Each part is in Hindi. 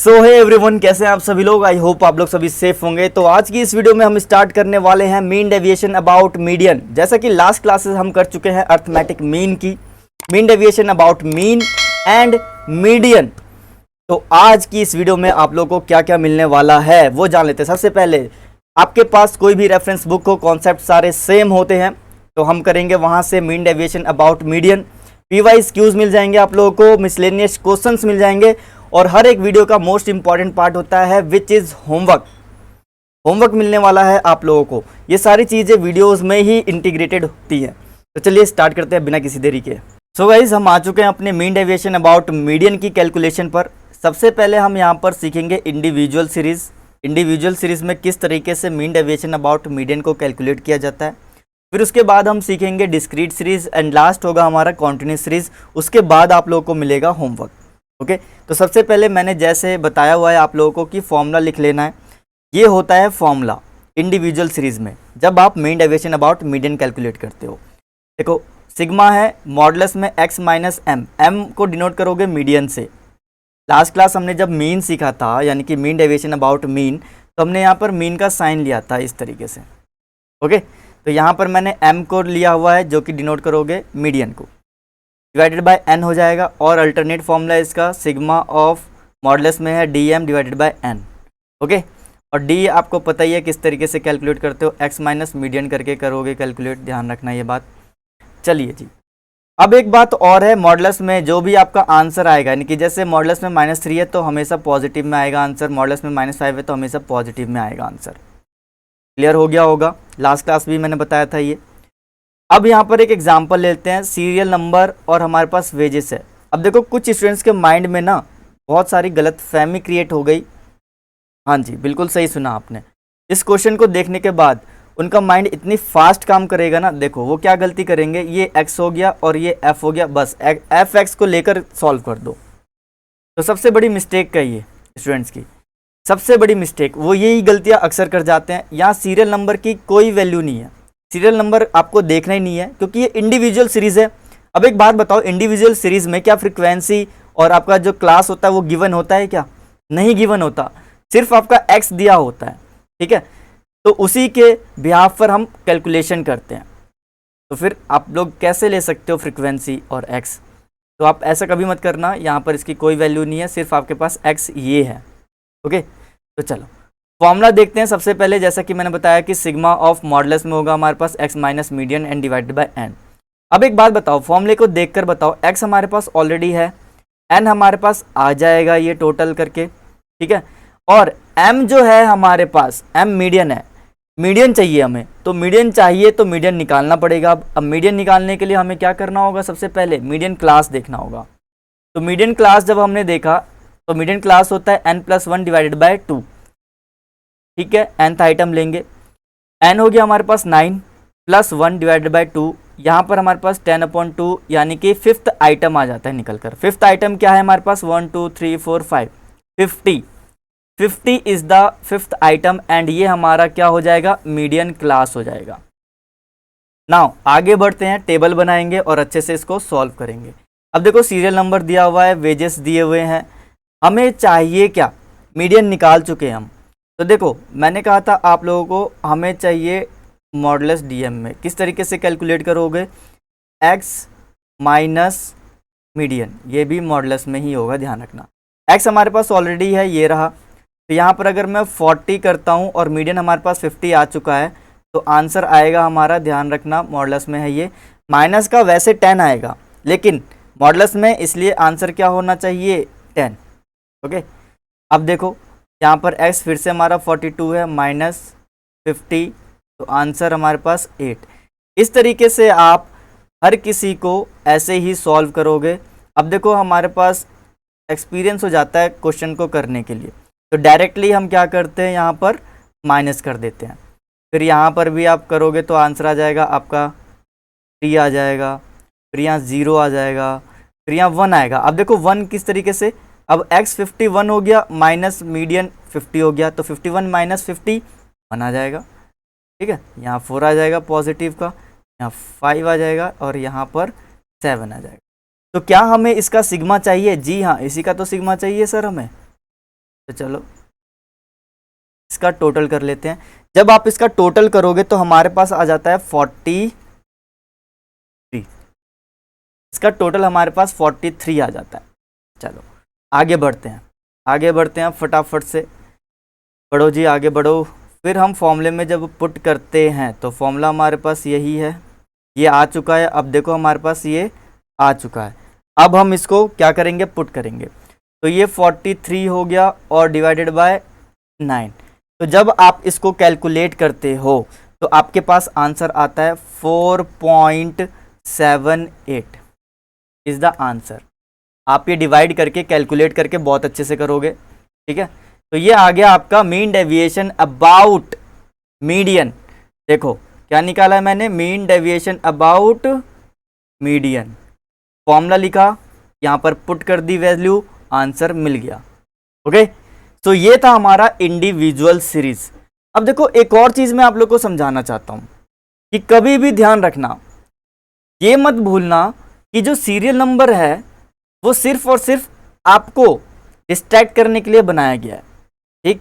सो है एवरीवन, कैसे हैं आप सभी लोग। आई होप आप लोग सभी सेफ होंगे। तो आज की इस वीडियो में हम स्टार्ट करने वाले हैं मीन डेविएशन अबाउट मीडियन। जैसा कि लास्ट क्लासेस हम कर चुके हैं अर्थमेटिक मीन की, mean deviation about mean and median. तो आज की इस वीडियो में आप लोगों को क्या क्या मिलने वाला है वो जान लेते हैं। सबसे पहले आपके पास कोई भी रेफरेंस बुक हो, कॉन्सेप्ट सारे सेम होते हैं, तो हम करेंगे वहाँ से mean deviation about median. PYQs मिल जाएंगे आप लोगों को, मिसलेनियस क्वेश्चंस मिल जाएंगे, और हर एक वीडियो का मोस्ट इंपॉर्टेंट पार्ट होता है विच इज़ होमवर्क। होमवर्क मिलने वाला है आप लोगों को। ये सारी चीज़ें वीडियोस में ही इंटीग्रेटेड होती हैं। तो चलिए स्टार्ट करते हैं बिना किसी देरी के। सो गाइज, हम आ चुके हैं अपने मीन डेविएशन अबाउट मीडियन की कैलकुलेशन पर। सबसे पहले हम यहाँ पर सीखेंगे इंडिविजुअल सीरीज़। इंडिविजुअल सीरीज़ में किस तरीके से मीन डेविएशन अबाउट मीडियन को कैलकुलेट किया जाता है। फिर उसके बाद हम सीखेंगे डिस्क्रीट सीरीज़ एंड लास्ट होगा हमारा कॉन्टिन्यूस सीरीज़। उसके बाद आप लोगों को मिलेगा होमवर्क। ओके तो सबसे पहले मैंने जैसे बताया हुआ है आप लोगों को कि फॉर्मूला लिख लेना है। ये होता है फॉर्मूला इंडिविजुअल सीरीज़ में जब आप mean deviation about median calculate करते हो। देखो, सिग्मा है मॉडुलस में x माइनस एम, एम को डिनोट करोगे मीडियन से। लास्ट क्लास हमने जब मीन सीखा था, यानी कि मीन डेविएशन अबाउट मीन, तो हमने यहाँ पर मीन का साइन लिया था इस तरीके से। ओके, तो यहाँ पर मैंने m को लिया हुआ है जो कि डिनोट करोगे मीडियन को, डिवाइडेड बाय n हो जाएगा। और अल्टरनेट फॉर्मूला इसका सिग्मा ऑफ मॉडुलस में है dm divided by n। Okay, और d आपको पता ही है किस तरीके से कैलकुलेट करते हो, x माइनस मीडियन करके करोगे कैलकुलेट, ध्यान रखना ये बात। चलिए जी, अब एक बात और है, मॉडुलस में जो भी आपका आंसर आएगा, यानी कि जैसे मॉडुलस में -3 है तो हमेशा पॉजिटिव में आएगा आंसर, मॉडुलस में -5 है तो हमेशा पॉजिटिव में आएगा आंसर। क्लियर हो गया होगा, लास्ट क्लास भी मैंने बताया था ये। अब यहाँ पर एक एग्जांपल लेते हैं, सीरियल नंबर और हमारे पास वेजेस है। अब देखो, कुछ स्टूडेंट्स के माइंड में ना बहुत सारी गलत फहमी क्रिएट हो गई। हाँ जी, बिल्कुल सही सुना आपने। इस क्वेश्चन को देखने के बाद उनका माइंड इतनी फास्ट काम करेगा ना, देखो वो क्या गलती करेंगे, ये x हो गया और ये f हो गया, बस एफ एक्स को लेकर सॉल्व कर दो। तो सबसे बड़ी मिस्टेक क्या ये स्टूडेंट्स की, सबसे बड़ी मिस्टेक वो यही गलतियाँ अक्सर कर जाते हैं। यहाँ सीरियल नंबर की कोई वैल्यू नहीं है, सीरियल नंबर आपको देखना ही नहीं है क्योंकि ये इंडिविजुअल सीरीज़ है। अब एक बात बताओ, इंडिविजुअल सीरीज़ में क्या फ्रीक्वेंसी और आपका जो क्लास होता है वो गिवन होता है क्या? नहीं गिवन होता, सिर्फ आपका एक्स दिया होता है। ठीक है, तो उसी के बिहाफ पर हम कैलकुलेशन करते हैं। तो फिर आप लोग कैसे ले सकते हो फ्रीक्वेंसी और एक्स? तो आप ऐसा कभी मत करना, यहाँ पर इसकी कोई वैल्यू नहीं है, सिर्फ आपके पास एक्स ये है। ओके, तो चलो फॉर्मूला देखते हैं। सबसे पहले जैसा कि मैंने बताया कि सिग्मा ऑफ मॉडुलस में होगा हमारे पास x minus median and divided by n। अब एक बात बताओ, फॉर्मूले को देखकर बताओ, x हमारे पास ऑलरेडी है, n हमारे पास आ जाएगा ये टोटल करके, ठीक है। और m जो है हमारे पास, m मीडियन है, मीडियन चाहिए हमें, तो मीडियन चाहिए तो मीडियन निकालना पड़ेगा। अब मीडियन निकालने के लिए हमें क्या करना होगा, सबसे पहले मीडियन क्लास देखना होगा। तो मीडियन क्लास जब हमने देखा तो मीडियन क्लास होता है n+1 डिवाइडेड बाय 2। ठीक है, nth आइटम लेंगे, n हो गया हमारे पास 9 + 1 डिवाइडेड बाय 2। यहाँ पर हमारे पास 10/2 यानी कि 5th आइटम आ जाता है निकल कर। 5th आइटम क्या है हमारे पास, 1 2 3 4 5, 50 is the 5th item and ये हमारा क्या हो जाएगा, मीडियन क्लास हो जाएगा। नाउ आगे बढ़ते हैं, टेबल बनाएंगे और अच्छे से इसको सॉल्व करेंगे। अब देखो, सीरियल नंबर दिया हुआ है, वेजेस दिए हुए हैं, हमें चाहिए क्या, मीडियन निकाल चुके हैं हम। तो देखो, मैंने कहा था आप लोगों को हमें चाहिए मॉडुलस डीएम में। किस तरीके से कैलकुलेट करोगे, x माइनस मीडियन, ये भी मॉडुलस में ही होगा, ध्यान रखना। x हमारे पास ऑलरेडी है, ये रहा। तो यहाँ पर अगर मैं 40 करता हूँ और मीडियन हमारे पास 50 आ चुका है, तो आंसर आएगा हमारा, ध्यान रखना मॉडुलस में है ये, माइनस का वैसे 10 आएगा लेकिन मॉडुलस में, इसलिए आंसर क्या होना चाहिए, 10। ओके, अब देखो यहाँ पर x फिर से हमारा 42 है -50, तो आंसर हमारे पास 8। इस तरीके से आप हर किसी को ऐसे ही सॉल्व करोगे। अब देखो, हमारे पास एक्सपीरियंस हो जाता है क्वेश्चन को करने के लिए, तो डायरेक्टली हम क्या करते हैं, यहाँ पर माइनस कर देते हैं। फिर यहाँ पर भी आप करोगे तो आंसर आ जाएगा आपका 3 आ जाएगा, फिर यहाँ 0 आ जाएगा, फिर यहाँ 1 आएगा। अब देखो 1 किस तरीके से, अब x 51 हो गया माइनस मीडियन 50 हो गया, तो 51 माइनस 50 1 आ जाएगा। ठीक है, यहाँ 4 आ जाएगा पॉजिटिव का, यहाँ 5 आ जाएगा और यहाँ पर 7 आ जाएगा। तो क्या हमें इसका सिग्मा चाहिए? जी हाँ, इसी का तो सिग्मा चाहिए सर हमें। तो चलो इसका टोटल कर लेते हैं। जब आप इसका टोटल करोगे तो हमारे पास आ जाता है 43। इसका टोटल हमारे पास 43 आ जाता है। चलो आगे बढ़ते हैं, आगे बढ़ते हैं फटाफट से। बढ़ो जी आगे बढ़ो। फिर हम फॉर्मूले में जब पुट करते हैं तो फॉर्मूला हमारे पास यही है, ये आ चुका है। अब देखो हमारे पास ये आ चुका है। अब हम इसको क्या करेंगे, पुट करेंगे। तो ये 43 हो गया और डिवाइडेड बाय 9। तो जब आप इसको कैलकुलेट करते हो तो आपके पास आंसर आता है 4.78 इज द आंसर। आप ये डिवाइड करके कैलकुलेट करके बहुत अच्छे से करोगे, ठीक है। तो ये आ गया आपका मीन डेविएशन अबाउट मीडियन। देखो क्या निकाला है मैंने, mean deviation about median. Formula लिखा, यहाँ पर पुट कर दी वैल्यू, आंसर मिल गया। ओके, तो ये था हमारा इंडिविजुअल सीरीज। अब देखो एक और चीज मैं आप लोग को समझाना चाहता हूं कि कभी भी ध्यान रखना, ये मत भूलना कि जो सीरियल नंबर है वो सिर्फ और सिर्फ आपको डिस्ट्रैक्ट करने के लिए बनाया गया है, ठीक।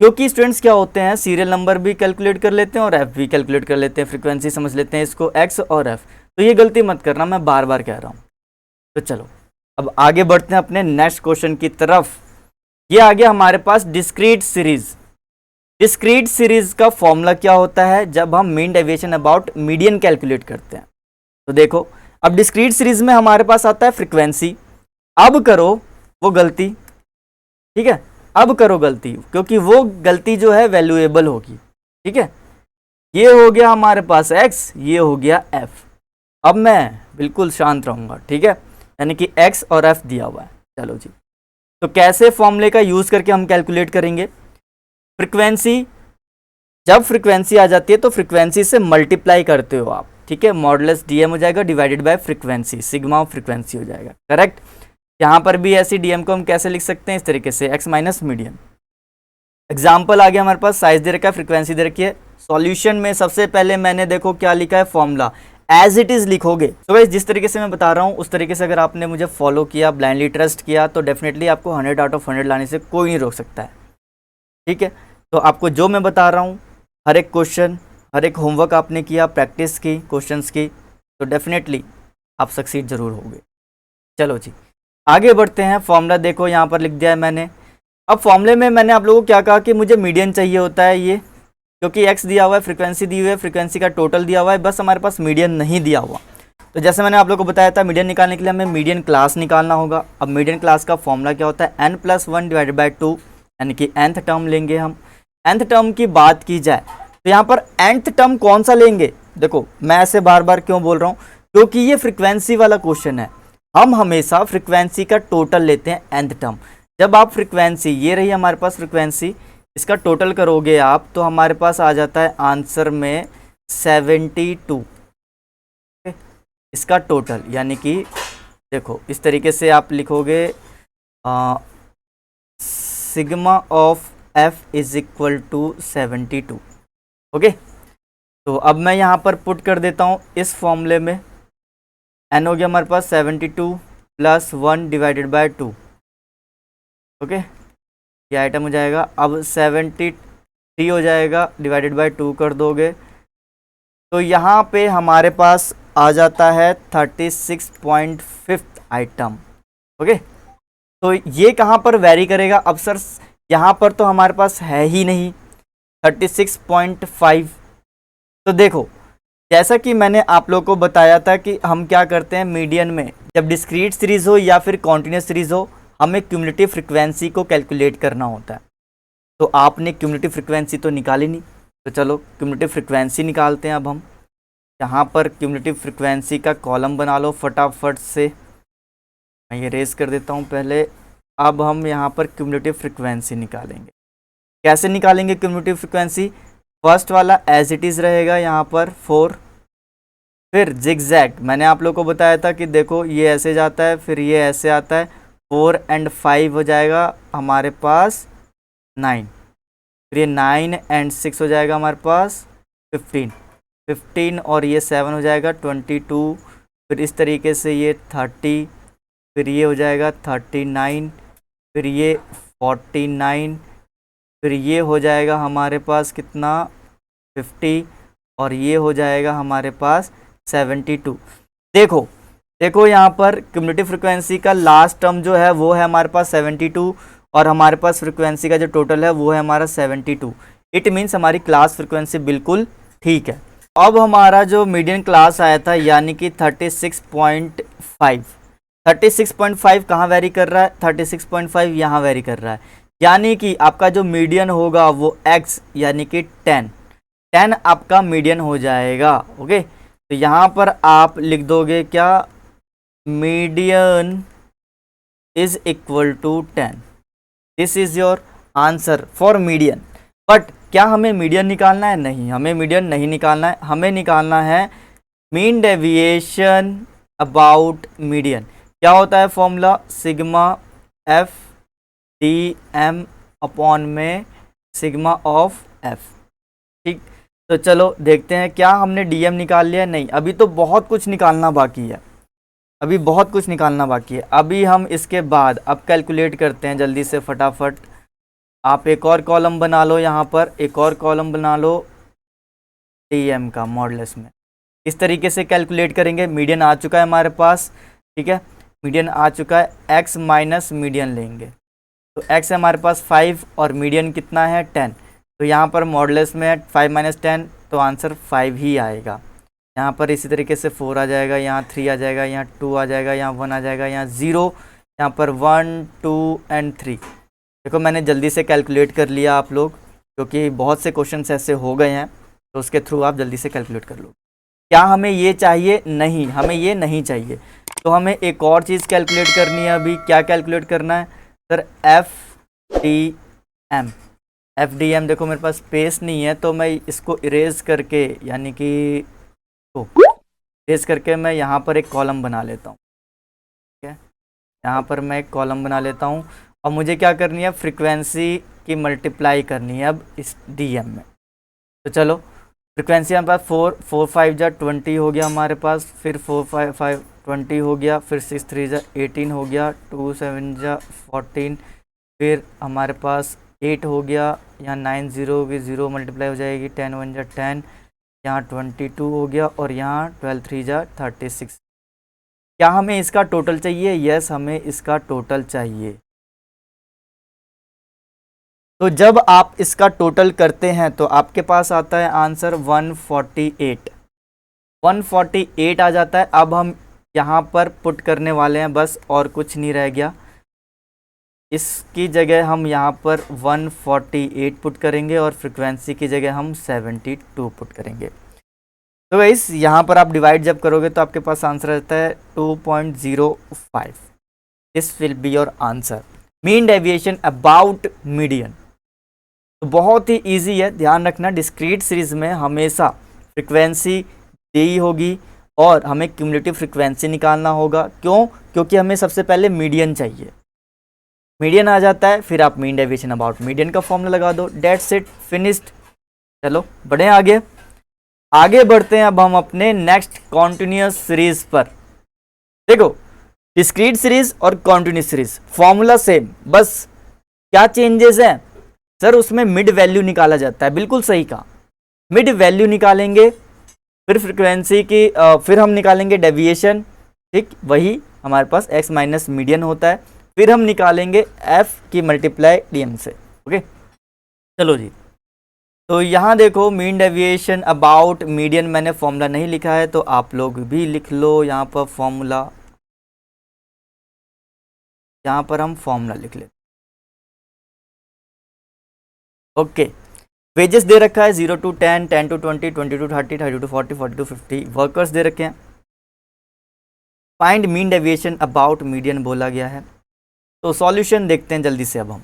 क्योंकि स्टूडेंट्स क्या होते हैं, सीरियल नंबर भी कैलकुलेट कर लेते हैं और एफ भी कैलकुलेट कर लेते हैं, फ्रीक्वेंसी समझ लेते हैं इसको एक्स और एफ। तो ये गलती मत करना, मैं बार बार कह रहा हूं। तो चलो अब आगे बढ़ते हैं अपने नेक्स्ट क्वेश्चन की तरफ। ये आ गया हमारे पास डिस्क्रीट सीरीज। डिस्क्रीट सीरीज का फॉर्मूला क्या होता है जब हम mean deviation about median calculate करते हैं। तो देखो अब डिस्क्रीट सीरीज में हमारे पास आता है फ्रीक्वेंसी। अब करो वो गलती, ठीक है, अब करो गलती, क्योंकि वो गलती जो है वैल्यूएबल होगी, ठीक है। ये हो गया हमारे पास x, ये हो गया f। अब मैं बिल्कुल शांत रहूंगा, ठीक है, यानी कि x और f दिया हुआ है। चलो जी, तो कैसे फॉर्मूले का यूज करके हम कैलकुलेट करेंगे। फ्रीक्वेंसी, जब फ्रीक्वेंसी आ जाती है तो फ्रीक्वेंसी से मल्टीप्लाई करते हो आप, ठीक है। मॉडुलस डीएम हो जाएगा divided by frequency, sigma of frequency हो जाएगा, करेक्ट। यहाँ पर भी ऐसी डीएम को हम कैसे लिख सकते हैं, इस तरीके से x माइनस मीडियन। एग्जाम्पल आ गया हमारे पास, साइज दे रखा है, फ्रीक्वेंसी दे रखी है। सॉल्यूशन में सबसे पहले मैंने देखो क्या लिखा है, फॉर्मूला एज इट इज लिखोगे। तो गाइस जिस तरीके से मैं बता रहा हूँ उस तरीके से अगर आपने मुझे फॉलो किया, ब्लाइंडली ट्रस्ट किया, तो डेफिनेटली आपको 100 आउट ऑफ 100 लाने से कोई नहीं रोक सकता है, ठीक है। तो आपको जो मैं बता रहा हूँ, हर एक क्वेश्चन, हर एक होमवर्क आपने किया, प्रैक्टिस की क्वेश्चंस की, तो डेफिनेटली आप सक्सीड जरूर होगे। चलो जी आगे बढ़ते हैं। फॉर्मूला देखो यहाँ पर लिख दिया है मैंने। अब फॉर्मूले में मैंने आप लोगों को क्या कहा कि मुझे मीडियन चाहिए होता है, ये क्योंकि x दिया हुआ है, फ्रीक्वेंसी दी हुई है, फ्रीक्वेंसी का टोटल दिया हुआ है, बस हमारे पास मीडियन नहीं दिया हुआ। तो जैसे मैंने आप लोगों को बताया था, मीडियन निकालने के लिए हमें मीडियन क्लास निकालना होगा। अब मीडियन क्लास का फॉर्मूला क्या होता है, n+1 डिवाइडेड बाई 2, यानी कि nth टर्म लेंगे हम। nth टर्म की बात की जाए तो यहाँ पर nth टर्म कौन सा लेंगे, देखो मैं ऐसे बार बार क्यों बोल रहा हूँ, क्योंकि ये फ्रीक्वेंसी वाला क्वेश्चन है। हम हमेशा फ्रीक्वेंसी का टोटल लेते हैं nth टर्म। जब आप फ्रीक्वेंसी, ये रही हमारे पास फ्रीक्वेंसी, इसका टोटल करोगे आप तो हमारे पास आ जाता है आंसर में 72, इसका टोटल। यानी कि देखो इस तरीके से आप लिखोगे sigma of f is equal to 72। Okay, तो अब मैं यहाँ पर पुट कर देता हूँ इस फॉर्मूले में। n हो गया हमारे पास 72 प्लस 1 डिवाइडेड बाय 2। ओके, ये आइटम हो जाएगा। अब 73 हो जाएगा, डिवाइडेड बाय 2 कर दोगे तो यहाँ पे हमारे पास आ जाता है 36.5 आइटम। ओके, तो ये कहाँ पर वेरी करेगा, अब सर यहाँ पर तो हमारे पास है ही नहीं 36.5। तो देखो जैसा कि मैंने आप लोगों को बताया था कि हम क्या करते हैं मीडियन में, जब डिस्क्रीट सीरीज हो या फिर कॉन्टिन्यूस सीरीज हो, हमें क्यूमुलेटिव फ्रीक्वेंसी को कैलकुलेट करना होता है। तो आपने क्यूमुलेटिव फ्रीक्वेंसी तो निकाली नहीं, तो चलो क्यूमुलेटिव फ्रीक्वेंसी निकालते हैं। अब हम यहाँ पर क्यूमुलेटिव फ्रीक्वेंसी का कॉलम बना लो फटाफट से, मैं ये रेज कर देता हूँ पहले। अब हम यहाँ पर क्यूमुलेटिव फ्रीक्वेंसी निकालेंगे। कैसे निकालेंगे क्यूमुलेटिव फ्रीक्वेंसी, फर्स्ट वाला एज इट इज़ रहेगा यहाँ पर 4, फिर जिगजैग मैंने आप लोगों को बताया था कि देखो ये ऐसे जाता है, फिर ये ऐसे आता है, 4 और 5 हो जाएगा हमारे पास 9, फिर ये 9 और 6 हो जाएगा हमारे पास 15 और ये 7 हो जाएगा 22, फिर इस तरीके से ये 30, फिर ये हो जाएगा 39, फिर ये 49, फिर ये हो जाएगा हमारे पास कितना 50, और ये हो जाएगा हमारे पास 72। देखो देखो यहाँ पर क्युमुलेटिव फ्रिक्वेंसी का लास्ट टर्म जो है वो है हमारे पास 72, और हमारे पास फ्रिक्वेंसी का जो टोटल है वो है हमारा 72। इट मीन्स हमारी क्लास फ्रिक्वेंसी बिल्कुल ठीक है। अब हमारा जो मीडियन क्लास आया था यानी कि 36.5, 36.5 कहाँ वेरी कर रहा है, 36.5 यहाँ वेरी कर रहा है, यानी कि आपका जो मीडियन होगा वो x यानी कि 10 आपका मीडियन हो जाएगा। ओके, तो यहाँ पर आप लिख दोगे क्या, median is equal to 10। This is your answer for median. But क्या हमें मीडियन निकालना है? नहीं, हमें मीडियन नहीं निकालना है, हमें निकालना है मीन डेविएशन अबाउट मीडियन। क्या होता है formula, sigma f d m upon में सिग्मा ऑफ एफ। ठीक, तो चलो देखते हैं क्या हमने डीएम निकाल लिया। नहीं, अभी तो बहुत कुछ निकालना बाकी है, अभी बहुत कुछ निकालना बाकी है। अभी हम इसके बाद अब कैलकुलेट करते हैं जल्दी से फटाफट। आप एक और कॉलम बना लो, यहाँ पर एक और कॉलम बना लो डीएम का मॉडुलस में। इस तरीके से कैलकुलेट करेंगे। मीडियन आ चुका है हमारे पास, ठीक है, मीडियन आ चुका है, एक्स माइनस मीडियन लेंगे तो एक्स है हमारे पास 5 और मीडियन कितना है 10, तो यहाँ पर मॉडुलस में 5 माइनस 10 तो आंसर 5 ही आएगा। यहाँ पर इसी तरीके से 4 आ जाएगा, यहाँ 3 आ जाएगा, यहाँ 2 आ जाएगा, यहाँ 1 आ जाएगा, यहाँ 0, यहाँ पर 1 2 एंड 3। देखो मैंने जल्दी से कैलकुलेट कर लिया आप लोग, क्योंकि बहुत से क्वेश्चंस ऐसे हो गए हैं तो उसके थ्रू आप जल्दी से कैलकुलेट कर लो। क्या हमें ये चाहिए? नहीं, हमें ये नहीं चाहिए, तो हमें एक और चीज़ कैलकुलेट करनी है। अभी क्या कैलकुलेट करना है सर? F d M. देखो मेरे पास स्पेस नहीं है तो मैं इसको इरेज करके, यानी कि इरेज करके मैं यहाँ पर एक कॉलम बना लेता हूँ। ठीक है, यहाँ पर मैं एक कॉलम बना लेता हूँ और मुझे क्या करनी है, फ्रिक्वेंसी की मल्टीप्लाई करनी है अब इस डी एम में। तो चलो फ्रिक्वेंसी हमारे पास 4 5 जा 20 हो गया हमारे पास, फिर 4 5 5 20 हो गया, फिर 6 3 जा 18 हो गया, 2 7 जा 14, फिर हमारे पास 8 हो गया, यहाँ 9 0 होगी, 0 मल्टीप्लाई हो जाएगी, 10 1 जा 10, यहाँ 22 हो गया, और यहाँ 12 3 जा 36। क्या हमें इसका टोटल चाहिए? यस, हमें इसका टोटल चाहिए। तो जब आप इसका टोटल करते हैं तो आपके पास आता है आंसर 148, 148 आ जाता है। अब हम यहाँ पर पुट करने वाले हैं बस, और कुछ नहीं रह गया। इसकी जगह हम यहाँ पर 148 पुट करेंगे और फ्रिक्वेंसी की जगह हम 72 पुट करेंगे। तो गाइस यहाँ पर आप डिवाइड जब करोगे तो आपके पास आंसर आता है 2.05। This will be your answer, mean deviation about median. तो बहुत ही इजी है, ध्यान रखना डिस्क्रीट सीरीज में हमेशा फ्रिक्वेंसी दी होगी और हमें क्यूमुलेटिव फ्रिक्वेंसी निकालना होगा। क्यों? क्योंकि हमें सबसे पहले मीडियन चाहिए। मीडियन आ जाता है, फिर आप मीन डेविएशन अबाउट मीडियन का फॉर्मूला लगा दो, डेट्स इट, फिनिश्ड। चलो बढ़े आगे बढ़ते हैं अब हम अपने नेक्स्ट कॉन्टिन्यूस सीरीज पर। देखो डिस्क्रीट सीरीज और कॉन्टिन्यूस सीरीज फॉर्मूला सेम, बस क्या चेंजेस हैं सर? उसमें मिड वैल्यू निकाला जाता है। बिल्कुल सही कहा, मिड वैल्यू निकालेंगे, फिर फ्रिक्वेंसी की फिर हम निकालेंगे डेविएशन। ठीक, वही हमारे पास x माइनस मीडियन होता है, फिर हम निकालेंगे f की मल्टीप्लाई डीएम से। ओके चलो जी, तो यहाँ देखो मीन डेविएशन अबाउट मीडियन मैंने फॉर्मूला नहीं लिखा है तो आप लोग भी लिख लो यहाँ पर फॉर्मूला। यहाँ पर हम फॉर्मूला लिख लेते। ओके, वेजेस दे रखा है 0 to 10, 10 to 20, 20 to 30, 30 to 40, 40 to 50। Workers they रखे हैं। Find mean deviation about median बोला गया है, तो सॉल्यूशन देखते हैं जल्दी से। अब हम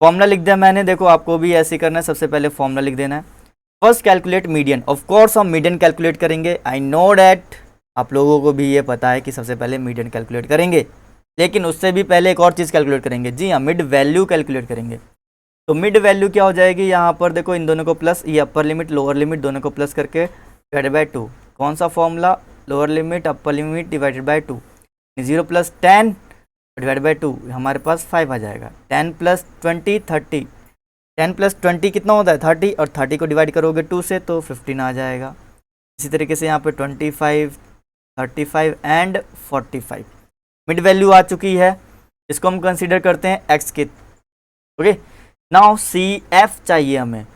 फॉर्मूला लिख दिया मैंने, देखो आपको भी ऐसे करना है, सबसे पहले फॉर्मूला लिख देना है। First calculate median, of course हम मीडियन कैलकुलेट करेंगे। आई नो डैट आप लोगों को भी ये पता है कि सबसे पहले मीडियन कैलकुलेट करेंगे, लेकिन उससे भी पहले एक और चीज़ कैलकुलेट करेंगे। जी हाँ, मिड वैल्यू कैलकुलेट करेंगे। तो मिड वैल्यू क्या हो जाएगी? यहाँ पर देखो इन दोनों को प्लस, ये अपर लिमिट लोअर लिमिट दोनों को प्लस करके डिवाइडेड बाय 2। कौन सा formula? Lower limit upper limit divided by 2। 0 + 10 divide by 2 हमारे पास 5 आ जाएगा। 10 प्लस 20 30, 10 प्लस 20 कितना होता है 30, और 30 को डिवाइड करोगे 2 से तो 15 आ जाएगा। इसी तरीके से यहाँ पे 25, 35 एंड 45 मिड वैल्यू आ चुकी है। इसको हम कंसीडर करते हैं एक्स की। ओके, नाउ सी एफ चाहिए हमें।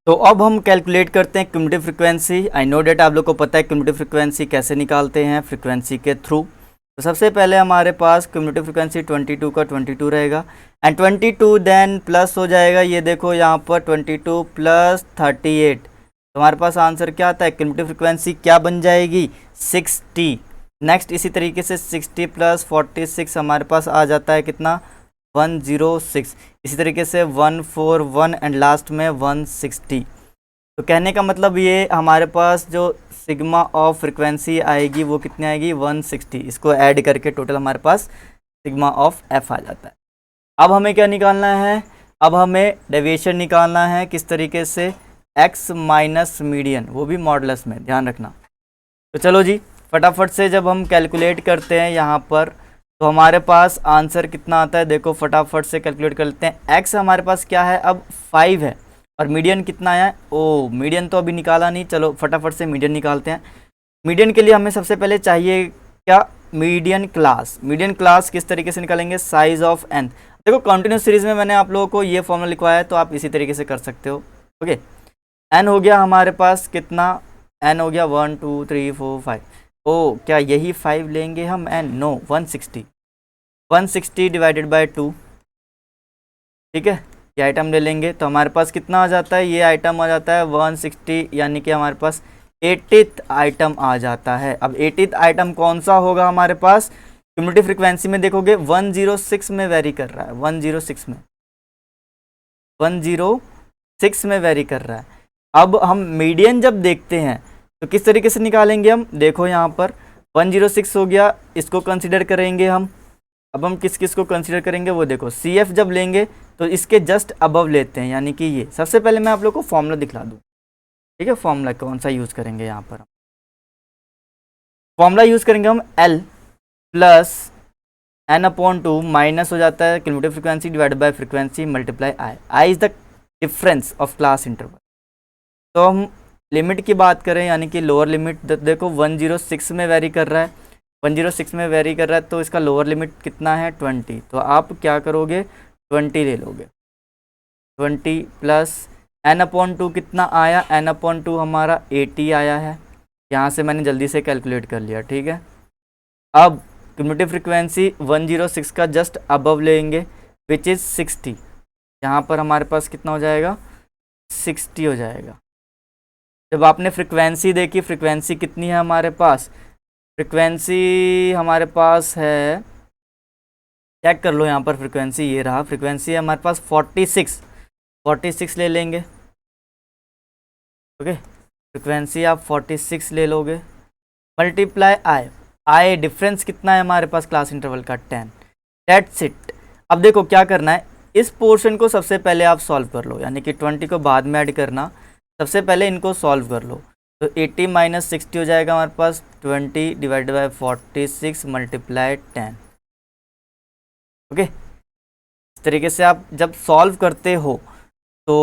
तो अब हम कैलकुलेट करते हैं cumulative frequency. I know that आप लोग को पता है क्यूमुलेटिव फ्रीक्वेंसी कैसे निकालते हैं, फ्रीक्वेंसी के थ्रू। तो सबसे पहले हमारे पास क्यूमुलेटिव फ्रीक्वेंसी 22 का 22 रहेगा एंड 22 देन प्लस हो जाएगा, ये देखो यहाँ पर 22 प्लस 38। तो हमारे पास आंसर क्या आता है, क्यूमुलेटिव फ्रीक्वेंसी क्या बन जाएगी 60। नेक्स्ट इसी तरीके से 60 प्लस 46 हमारे पास आ जाता है कितना 106। इसी तरीके से 141 एंड लास्ट में 160। तो कहने का मतलब ये हमारे पास जो सिग्मा ऑफ फ्रीक्वेंसी आएगी वो कितनी आएगी 160। इसको ऐड करके टोटल हमारे पास सिग्मा ऑफ एफ आ जाता है। अब हमें क्या निकालना है, अब हमें डेविएशन निकालना है। किस तरीके से, एक्स माइनस मीडियन, वो भी मॉडुलस में, ध्यान रखना। तो चलो जी फटाफट से जब हम कैलकुलेट करते हैं यहाँ पर तो हमारे पास आंसर कितना आता है, देखो फटाफट से कैलकुलेट कर लेते हैं। एक्स हमारे पास क्या है अब 5 है और मीडियन कितना आया है, ओ मीडियन तो अभी निकाला नहीं, चलो फटाफट से मीडियन निकालते हैं। मीडियन के लिए हमें सबसे पहले चाहिए क्या, मीडियन क्लास। मीडियन क्लास किस तरीके से निकालेंगे, साइज ऑफ एन। देखो कंटिन्यूस सीरीज में मैंने आप लोगों को ये फॉर्मूला लिखवाया है तो आप इसी तरीके से कर सकते हो। ओके, एन हो गया हमारे पास कितना, एन हो गया 1 2 3 4 5। ओ क्या यही 5 लेंगे हम एन, नो 160। 160 डिवाइडेड बाय 2, ठीक है, ये आइटम ले लेंगे तो हमारे पास कितना आ जाता है, ये आइटम आ जाता है 160, यानी कि हमारे पास 80th आइटम आ जाता है। अब 80th आइटम कौन सा होगा हमारे पास, क्यूमुलेटिव फ्रीक्वेंसी में देखोगे 106 में वेरी कर रहा है, 106 में, 106 में वेरी कर रहा है। अब हम मीडियन जब देखते हैं तो किस तरीके से निकालेंगे हम, देखो यहाँ पर 106 हो गया, इसको कंसिडर करेंगे हम। अब हम किस किस को कंसिडर करेंगे वो देखो, सी एफ जब लेंगे तो इसके जस्ट अबव लेते हैं, यानी कि ये। सबसे पहले मैं आप लोग को फॉर्मूला दिखला दूँ, ठीक है। फॉर्मूला कौन सा यूज़ करेंगे यहाँ पर, फॉर्मूला यूज़ करेंगे हम l plus n upon 2 minus हो जाता है cumulative frequency divide by frequency multiply i. I is the difference of class interval. तो हम लिमिट की बात करें, यानी कि लोअर लिमिट देखो 106 में वेरी कर रहा है, 106 में वेरी कर रहा है तो इसका लोअर लिमिट कितना है 20। तो आप क्या करोगे 20 ले लोगे, 20 प्लस एन अपॉन 2 कितना आया, एन अपॉन 2 हमारा 80 आया है। यहाँ से मैंने जल्दी से कैलकुलेट कर लिया, ठीक है। अब क्यूमुलेटिव फ्रीक्वेंसी 106 का जस्ट अबव लेंगे विच इज़ 60। यहाँ पर हमारे पास कितना हो जाएगा 60 हो जाएगा। जब आपने फ्रीक्वेंसी देखी, फ्रीक्वेंसी कितनी है हमारे पास, फ्रीक्वेंसी हमारे पास है, चेक कर लो यहाँ पर फ्रीक्वेंसी, ये रहा फ्रीक्वेंसी है हमारे पास 46 ले लेंगे। ओके, फ्रीक्वेंसी आप 46 ले लोगे, मल्टीप्लाई आई डिफरेंस कितना है हमारे पास क्लास इंटरवल का 10। That's it. अब देखो क्या करना है, इस पोर्शन को सबसे पहले आप सॉल्व कर लो, यानी कि 20 को बाद में ऐड करना, सबसे पहले इनको सॉल्व कर लो। तो 80 माइनस 60 हो जाएगा हमारे पास 20 डिवाइडेड बाय 46 मल्टीप्लाई 10। ओके, इस तरीके से आप जब सॉल्व करते हो तो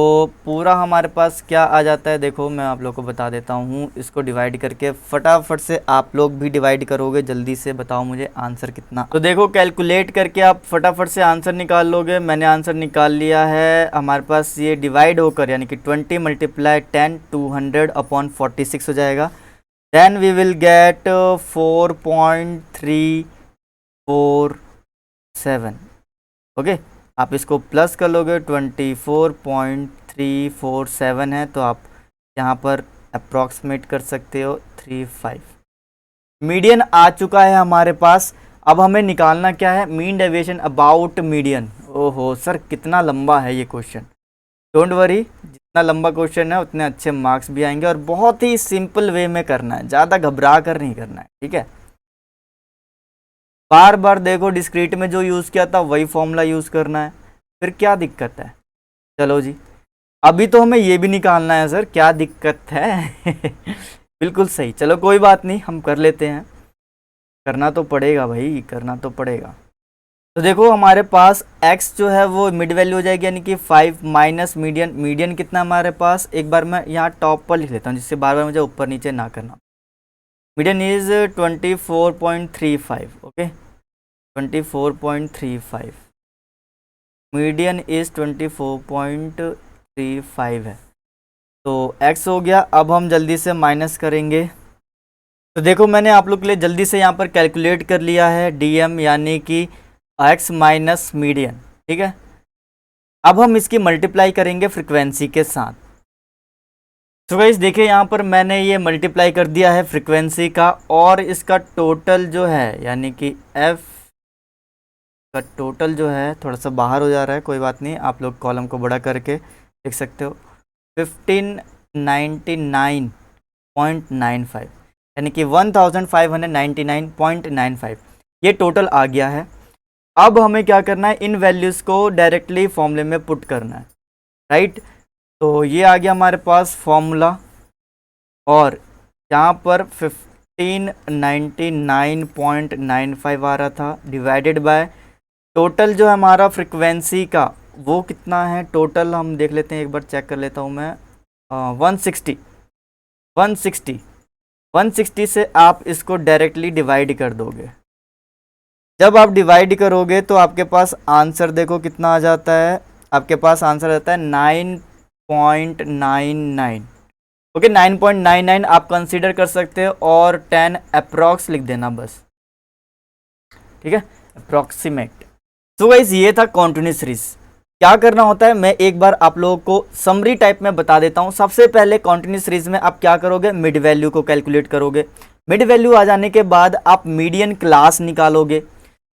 पूरा हमारे पास क्या आ जाता है, देखो मैं आप लोग को बता देता हूँ। इसको डिवाइड करके फटाफट से आप लोग भी डिवाइड करोगे, जल्दी से बताओ मुझे आंसर कितना। तो देखो कैलकुलेट करके आप फटाफट से आंसर निकाल लोगे। मैंने आंसर निकाल लिया है, हमारे पास ये डिवाइड होकर यानी कि 20 मल्टीप्लाई 10 200 अपॉन 46 हो जाएगा। Then we will get 4.347। Okay, आप इसको प्लस कर लोगे, 24.347 है, तो आप यहाँ पर अप्रॉक्सीमेट कर सकते हो 35। मीडियन आ चुका है हमारे पास। अब हमें निकालना क्या है, मीन डेविएशन अबाउट मीडियन। ओहो सर कितना लंबा है ये क्वेश्चन, डोंट वरी, जितना लंबा क्वेश्चन है उतने अच्छे मार्क्स भी आएंगे, और बहुत ही सिंपल वे में करना है, ज़्यादा घबरा कर नहीं करना है, ठीक है। बार बार देखो डिस्क्रीट में जो यूज़ किया था वही फॉर्मूला यूज़ करना है, फिर क्या दिक्कत है। चलो जी, अभी तो हमें ये भी निकालना है सर, क्या दिक्कत है बिल्कुल सही, चलो कोई बात नहीं, हम कर लेते हैं, करना तो पड़ेगा भाई, करना तो पड़ेगा। तो देखो हमारे पास x जो है वो मिड वैल्यू हो जाएगी, यानी कि 5 माइनस मीडियन। मीडियन कितना हमारे पास, एक बार मैं यहाँ टॉप पर लिख लेता हूँ जिससे बार बार मुझे ऊपर नीचे ना करना। Median is 24.35, okay 24.35, median is 24.35 है। तो x हो गया। अब हम जल्दी से माइनस करेंगे। तो देखो मैंने आप लोग के लिए जल्दी से यहाँ पर कैलकुलेट कर लिया है dm, यानी कि x माइनस मीडियन, ठीक है। अब हम इसकी मल्टीप्लाई करेंगे फ्रीक्वेंसी के साथ। तो गाइस देखिए यहाँ पर मैंने ये मल्टीप्लाई कर दिया है फ्रीक्वेंसी का, और इसका टोटल जो है यानी कि f का टोटल जो है थोड़ा सा बाहर हो जा रहा है, कोई बात नहीं, आप लोग कॉलम को बड़ा करके देख सकते हो। 1599.95 यानी कि 1599.95 ये टोटल आ गया है। अब हमें क्या करना है, इन वैल्यूज़ को डायरेक्टली फॉर्मूले में पुट करना है, राइट। तो ये आ गया हमारे पास फॉर्मूला, और यहाँ पर 1599.95 आ रहा था, डिवाइडेड बाय टोटल जो है हमारा फ्रिक्वेंसी का वो कितना है। टोटल हम देख लेते हैं, एक बार चेक कर लेता हूँ मैं। 160 से आप इसको डायरेक्टली डिवाइड कर दोगे। जब आप डिवाइड करोगे तो आपके पास आंसर देखो कितना आ जाता है, आपके पास आंसर आता है 9.99, ओके 9.99 आप कंसीडर कर सकते हो, और 10 अप्रॉक्स लिख देना बस, ठीक है, अप्रॉक्सीमेट। तो गाइस ये था कॉन्टिन्यूस सीरीज। क्या करना होता है मैं एक बार आप लोगों को समरी टाइप में बता देता हूँ। सबसे पहले कॉन्टिन्यूस सीरीज में आप क्या करोगे, मिड वैल्यू को कैलकुलेट करोगे। मिड वैल्यू आ जाने के बाद आप मीडियन क्लास निकालोगे।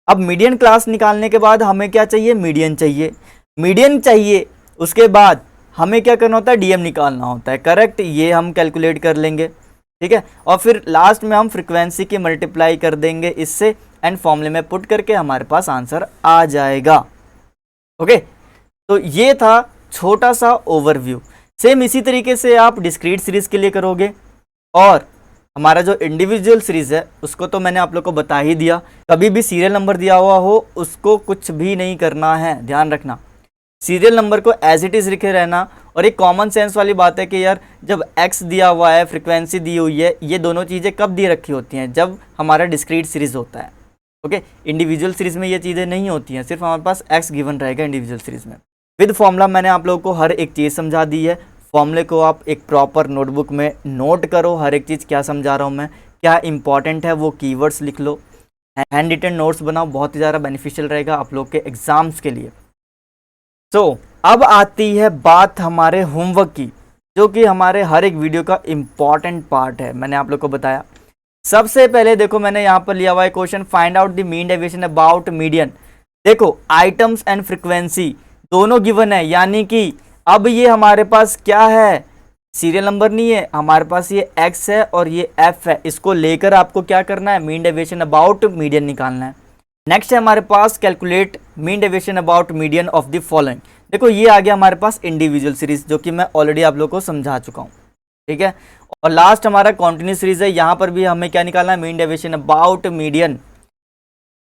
अब मीडियन क्लास निकालने के बाद हमें क्या चाहिए, मीडियन चाहिए। मीडियन चाहिए उसके बाद हमें क्या करना होता है, डीएम निकालना होता है, करेक्ट। ये हम कैलकुलेट कर लेंगे, ठीक है। और फिर लास्ट में हम फ्रीक्वेंसी की मल्टीप्लाई कर देंगे इससे, एंड फॉर्मूले में पुट करके हमारे पास आंसर आ जाएगा, ओके। तो ये था छोटा सा ओवरव्यू। सेम इसी तरीके से आप डिस्क्रीट सीरीज के लिए करोगे, और हमारा जो इंडिविजुअल सीरीज है उसको तो मैंने आप लोग को बता ही दिया। कभी भी सीरियल नंबर दिया हुआ हो उसको कुछ भी नहीं करना है, ध्यान रखना, सीरियल नंबर को एज इट इज़ लिखे रहना। और एक कॉमन सेंस वाली बात है कि यार जब x दिया हुआ है, फ्रीक्वेंसी दी हुई है, ये दोनों चीज़ें कब दी रखी होती हैं, जब हमारा डिस्क्रीट सीरीज होता है, ओके। इंडिविजुअल सीरीज में ये चीज़ें नहीं होती हैं, सिर्फ हमारे पास x गिवन रहेगा इंडिविजुअल सीरीज में। विद फॉर्मूला मैंने आप लोगों को हर एक चीज़ समझा दी है। फॉर्मूले को आप एक प्रॉपर नोटबुक में नोट करो, हर एक चीज़ क्या समझा रहा हूँ मैं, क्या इंपॉर्टेंट है वो कीवर्ड्स लिख लो, हैंड रिटन नोट्स बनाओ, बहुत ही ज़्यादा बेनिफिशियल रहेगा आप लोग के एग्जाम्स के लिए। तो अब आती है बात हमारे होमवर्क की, जो कि हमारे हर एक वीडियो का इम्पॉर्टेंट पार्ट है। मैंने आप लोग को बताया, सबसे पहले देखो मैंने यहाँ पर लिया हुआ है question, find out the mean deviation about median. देखो आइटम्स एंड फ्रीक्वेंसी दोनों गिवन है, यानी कि अब ये हमारे पास क्या है, सीरियल नंबर नहीं है, हमारे पास ये x है और ये f है। इसको लेकर आपको क्या करना है, मीन डेविएशन अबाउट मीडियन निकालना है। नेक्स्ट है हमारे पास calculate mean deviation about median of the following. देखो ये आ गया हमारे पास इंडिविजुअल सीरीज, जो कि मैं ऑलरेडी आप लोगों को समझा चुका हूँ, ठीक है। और लास्ट हमारा कॉन्टिन्यूस सीरीज है, यहाँ पर भी हमें क्या निकालना है, मीन डेविएशन अबाउट मीडियन।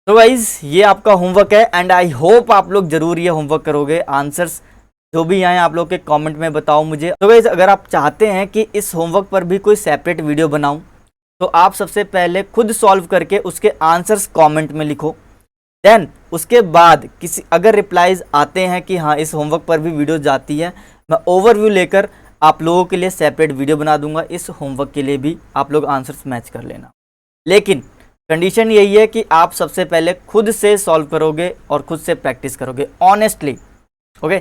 तो गाइज ये आपका होमवर्क है, एंड आई होप आप लोग जरूर ये होमवर्क करोगे। आंसर्स जो भी आए आप लोग के कमेंट में बताओ मुझे। तो गाइज अगर आप चाहते हैं कि इस होमवर्क पर भी कोई सेपरेट वीडियो बनाऊं, तो आप सबसे पहले खुद सॉल्व करके उसके आंसर्स कमेंट में लिखो। देन उसके बाद किसी अगर रिप्लाईज आते हैं कि हाँ इस होमवर्क पर भी वीडियो जाती है, मैं ओवरव्यू लेकर आप लोगों के लिए सेपरेट वीडियो बना दूंगा। इस होमवर्क के लिए भी आप लोग आंसर्स मैच कर लेना, लेकिन कंडीशन यही है कि आप सबसे पहले खुद से सॉल्व करोगे और खुद से प्रैक्टिस करोगे ऑनेस्टली, ओके।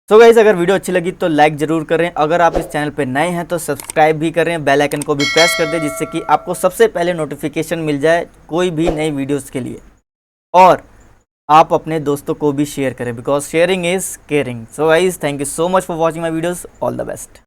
तो गाइस अगर वीडियो अच्छी लगी तो लाइक जरूर करें, अगर आप इस चैनल पे नए हैं तो सब्सक्राइब भी करें, बेल आइकन को भी प्रेस कर दें, जिससे कि आपको सबसे पहले नोटिफिकेशन मिल जाए कोई भी नई वीडियोस के लिए। और आप अपने दोस्तों को भी शेयर करें, because sharing is caring. So guys thank you so much for watching my videos, all the best.